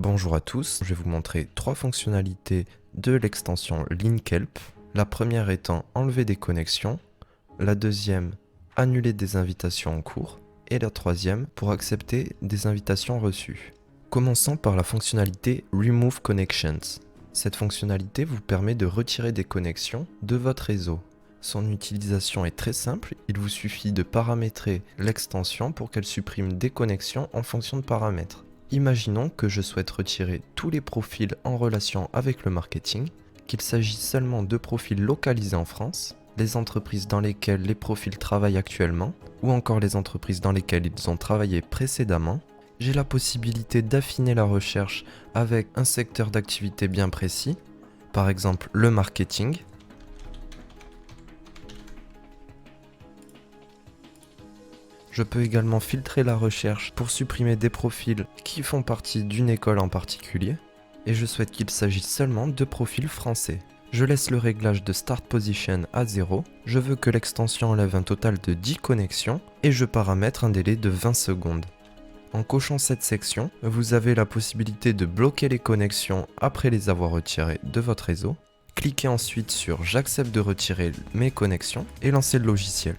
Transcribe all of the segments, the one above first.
Bonjour à tous, je vais vous montrer 3 fonctionnalités de l'extension Linkhelp. La première étant enlever des connexions, la deuxième annuler des invitations en cours et la troisième pour accepter des invitations reçues. Commençons par la fonctionnalité Remove Connections. Cette fonctionnalité vous permet de retirer des connexions de votre réseau. Son utilisation est très simple, il vous suffit de paramétrer l'extension pour qu'elle supprime des connexions en fonction de paramètres. Imaginons que je souhaite retirer tous les profils en relation avec le marketing, qu'il s'agisse seulement de profils localisés en France, les entreprises dans lesquelles les profils travaillent actuellement, ou encore les entreprises dans lesquelles ils ont travaillé précédemment. J'ai la possibilité d'affiner la recherche avec un secteur d'activité bien précis, par exemple le marketing. Je peux également filtrer la recherche pour supprimer des profils qui font partie d'une école en particulier, et je souhaite qu'il s'agisse seulement de profils français. Je laisse le réglage de Start Position à 0, je veux que l'extension enlève un total de 10 connexions, et je paramètre un délai de 20 secondes. En cochant cette section, vous avez la possibilité de bloquer les connexions après les avoir retirées de votre réseau. Cliquez ensuite sur J'accepte de retirer mes connexions et lancez le logiciel.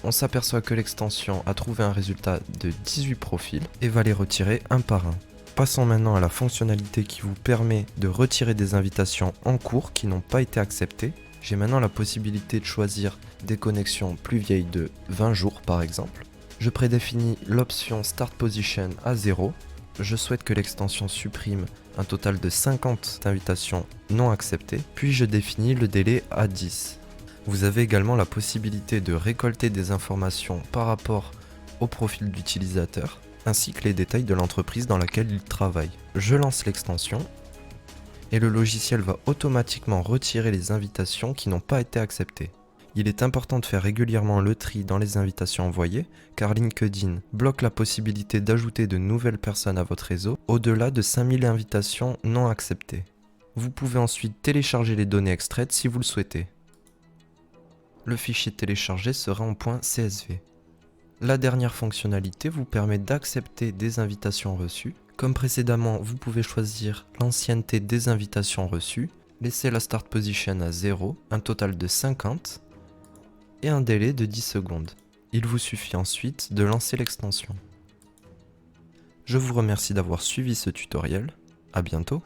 On s'aperçoit que l'extension a trouvé un résultat de 18 profils et va les retirer un par un. Passons maintenant à la fonctionnalité qui vous permet de retirer des invitations en cours qui n'ont pas été acceptées. J'ai maintenant la possibilité de choisir des connexions plus vieilles de 20 jours par exemple. Je prédéfinis l'option Start Position à 0. Je souhaite que l'extension supprime un total de 50 invitations non acceptées, puis je définis le délai à 10. Vous avez également la possibilité de récolter des informations par rapport au profil d'utilisateur, ainsi que les détails de l'entreprise dans laquelle il travaille. Je lance l'extension et le logiciel va automatiquement retirer les invitations qui n'ont pas été acceptées. Il est important de faire régulièrement le tri dans les invitations envoyées, car LinkedIn bloque la possibilité d'ajouter de nouvelles personnes à votre réseau au-delà de 5000 invitations non acceptées. Vous pouvez ensuite télécharger les données extraites si vous le souhaitez. Le fichier téléchargé sera en .csv. La dernière fonctionnalité vous permet d'accepter des invitations reçues. Comme précédemment, vous pouvez choisir l'ancienneté des invitations reçues, laisser la Start Position à 0, un total de 50 et un délai de 10 secondes. Il vous suffit ensuite de lancer l'extension. Je vous remercie d'avoir suivi ce tutoriel. À bientôt.